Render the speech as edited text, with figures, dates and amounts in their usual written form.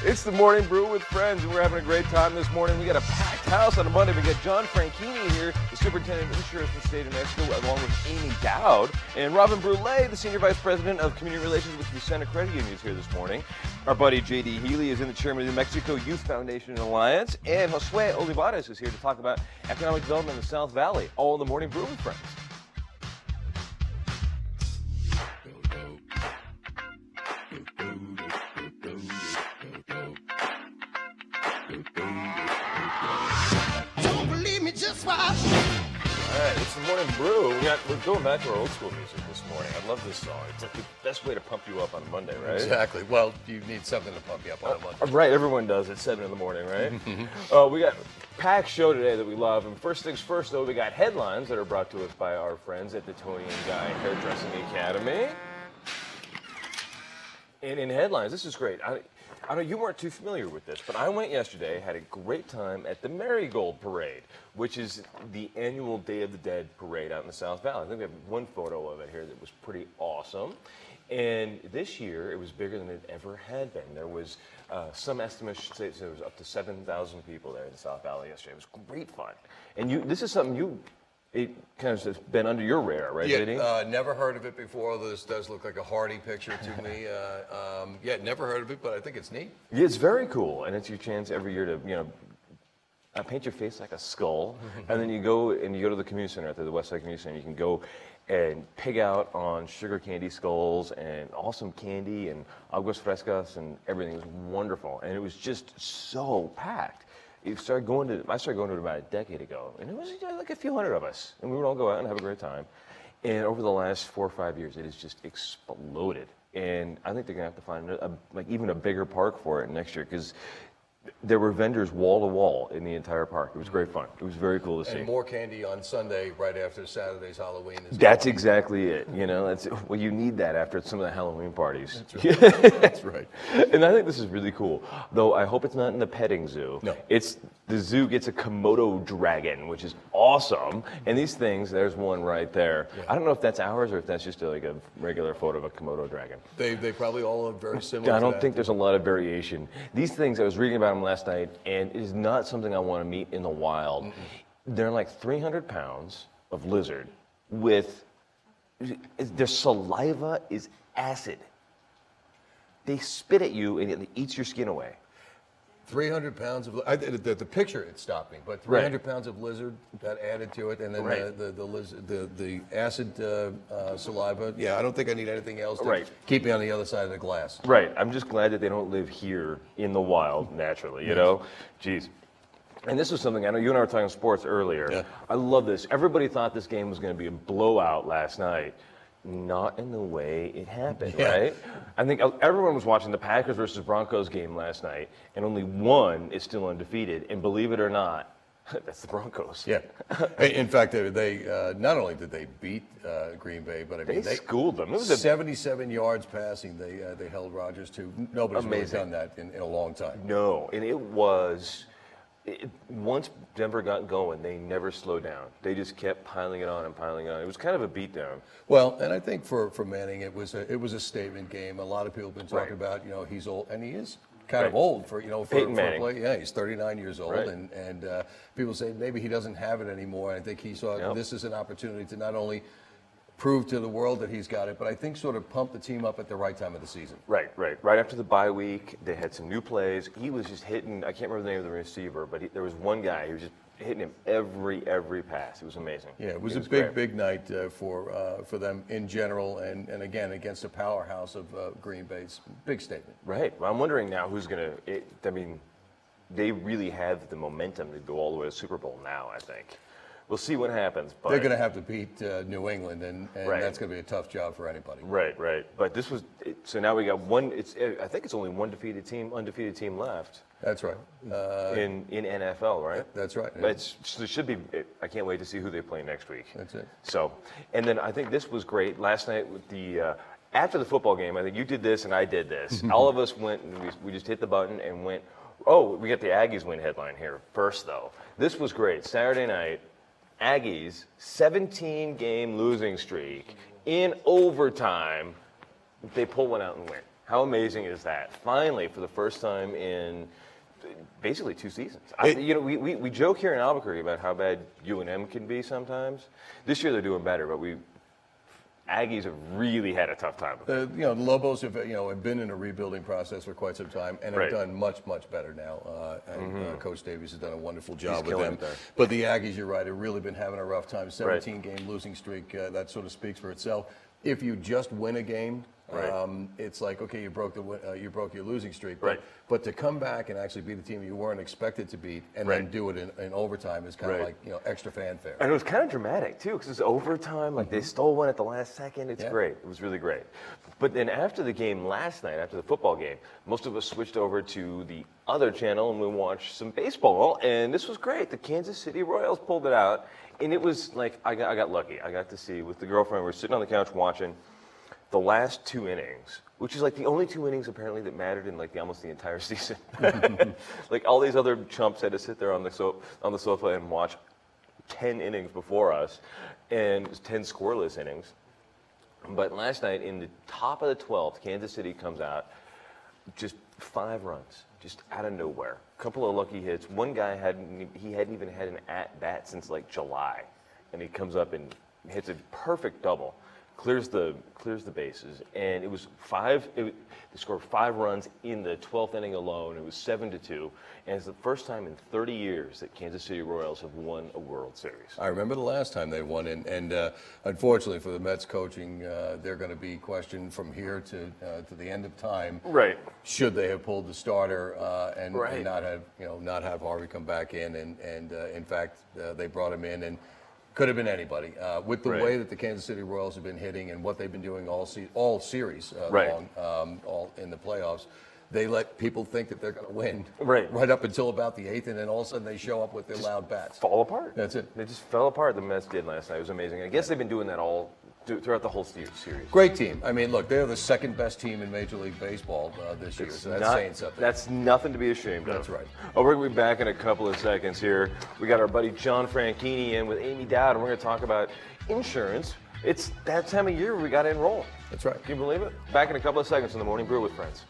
It's the Morning Brew with friends, and we're having a great time this morning. We got a packed house on a Monday. We got John Franchini here, the superintendent of insurance in the state of Mexico, along with Amy Dowd, and Robin Brulé, the senior vice president of community relations with the Lucena Credit Union, is here this morning. Our buddy J.D. Healy is in the chairman of the Mexico Youth Foundation Alliance, and Josue Olivares is here to talk about economic development in the South Valley. All in the Morning Brew with friends. It's the Morning Brew. We're going back to our old school music this morning. I love this song. It's like the best way to pump you up on a Monday, right? Exactly. Well, you need something to pump you up on a Monday. Right, everyone does at 7 in the morning, right? We got a packed show today that we love. And first things first, though, we got headlines that are brought to us by our friends at the Tony and Guy Hairdressing Academy. And in headlines, this is great. I know you weren't too familiar with this, but I went yesterday, had a great time at the Marigold Parade, which is the annual Day of the Dead parade out in the South Valley. I think we have one photo of it here that was pretty awesome. And this year, it was bigger than it ever had been. There was, some estimates say there was up to 7,000 people there in the South Valley yesterday. It was great fun. And this is something it kind of has been under your radar, right, JD? Yeah, never heard of it before. This does look like a hardy picture to me. Yeah, never heard of it, but I think it's neat. Yeah, it's very cool, and it's your chance every year to, paint your face like a skull, and then you go to the community center at the West Side Community Center. You can go and pig out on sugar candy skulls and awesome candy and aguas frescas and everything. It was wonderful, and it was just so packed. I started going to it about a decade ago, and it was like a few hundred of us, and we would all go out and have a great time. And over the last 4 or 5 years, it has just exploded. And I think they're gonna have to find even a bigger park for it next year, because there were vendors wall to wall in the entire park. It was great fun. It was very cool to see. And more candy on Sunday, right after Saturday's Halloween. That's exactly it. You need that after some of the Halloween parties. That's right. That's right. And I think this is really cool. Though I hope it's not in the petting zoo. No. The zoo gets a Komodo Dragon, which is awesome. And these things, there's one right there. Yeah. I don't know if that's ours or if that's just like a regular photo of a Komodo Dragon. They probably all look very similar. I don't think there's a lot of variation. These things, I was reading about them last night, and it is not something I want to meet in the wild. They're like 300 pounds of lizard their saliva is acid. They spit at you and it eats your skin away. 300 pounds of the picture it stopped me, but 300 pounds of lizard that added to it, and then the acid saliva. Yeah, I don't think I need anything else to keep me on the other side of the glass. Right. I'm just glad that they don't live here in the wild naturally. You know, jeez. And this was something I know you and I were talking sports earlier. Yeah. I love this. Everybody thought this game was going to be a blowout last night. Not in the way it happened, right? I think everyone was watching the Packers versus Broncos game last night, and only one is still undefeated. And believe it or not, that's the Broncos. Yeah. In fact, they not only did they beat Green Bay, but they schooled them. It was 77 yards passing. They held Rodgers to. Nobody's really done that in a long time. No, and it was. Once Denver got going, they never slowed down. They just kept piling it on and piling it on. It was kind of a beatdown. Well, and I think for Manning, it was a statement game. A lot of people have been talking about, he's old, and he is kind of old for Peyton Manning. Play. Yeah, he's 39 years old, and people say maybe he doesn't have it anymore. I think he saw this as an opportunity to not only prove to the world that he's got it, but I think sort of pump the team up at the right time of the season. Right. Right after the bye week, they had some new plays. He was just hitting, I can't remember the name of the receiver, but there was one guy who was just hitting him every pass. It was amazing. Yeah, it was a big night for them in general, and again, against a powerhouse of Green Bay's big statement. Right. Well, I'm wondering now who's going to, they really have the momentum to go all the way to the Super Bowl now, I think. We'll see what happens. But they're going to have to beat New England, and that's going to be a tough job for anybody. Right. But this was so now we got one. I think it's only one undefeated team left. That's right. In NFL, right? That's right. But it should be. I can't wait to see who they play next week. That's it. So, and then I think this was great last night with the. After the football game, I think you did this and I did this. All of us went and we just hit the button and went. Oh, we got the Aggies win headline here first though. This was great. Saturday night. Aggies, 17-game losing streak. In overtime, they pull one out and win. How amazing is that? Finally, for the first time in basically 2 seasons. We joke here in Albuquerque about how bad UNM can be sometimes. This year they're doing better, but Aggies have really had a tough time. The Lobos have been in a rebuilding process for quite some time and have done much better now. Coach Davies has done a wonderful job with them. But the Aggies, you're right, have really been having a rough time. 17-game losing streak. That sort of speaks for itself. If you just win a game, it's like, okay, you broke your losing streak. But to come back and actually beat a team you weren't expected to beat and then do it in overtime is kind of like extra fanfare. And it was kind of dramatic too, because it's overtime. Like they stole one at the last second. It's great. It was really great. But then after the game last night, after the football game, most of us switched over to the other channel and we watched some baseball. And this was great. The Kansas City Royals pulled it out, and it was like I got lucky. I got to see with the girlfriend. We were sitting on the couch watching the last 2 innings, which is like the only 2 innings apparently that mattered in like almost the entire season. Like all these other chumps had to sit there on the sofa and watch 10 innings before us, and it was 10 scoreless innings. But last night, in the top of the 12th, Kansas City comes out, just 5 runs, just out of nowhere. A couple of lucky hits. One guy hadn't even had an at bat since like July, and he comes up and hits a perfect double. Clears the bases, and it was they scored 5 runs in the 12th inning alone. It was 7-2, and it's the first time in 30 years that Kansas City Royals have won a World Series. I remember the last time they won, and unfortunately for the Mets coaching, they're going to be questioned from here to the end of time. Right. Should they have pulled the starter and not have Harvey come back in, and in fact they brought him in and. Could have been anybody. With the way that the Kansas City Royals have been hitting and what they've been doing all series long, all in the playoffs, they let people think that they're going to win right up until about the 8th, and then all of a sudden they show up with their loud bats. Fall apart. That's it. They just fell apart. The Mets did last night. It was amazing. I guess they've been doing that all throughout the whole series. Great team. I mean, look, they're the 2nd best team in Major League Baseball this year, so that's saying something. That's nothing to be ashamed of. That's right. Oh, we're going to be back in a couple of seconds here. We got our buddy John Franchini in with Amy Dowd, and we're going to talk about insurance. It's that time of year we got to enroll. That's right. Can you believe it? Back in a couple of seconds in the Morning Brew with Friends.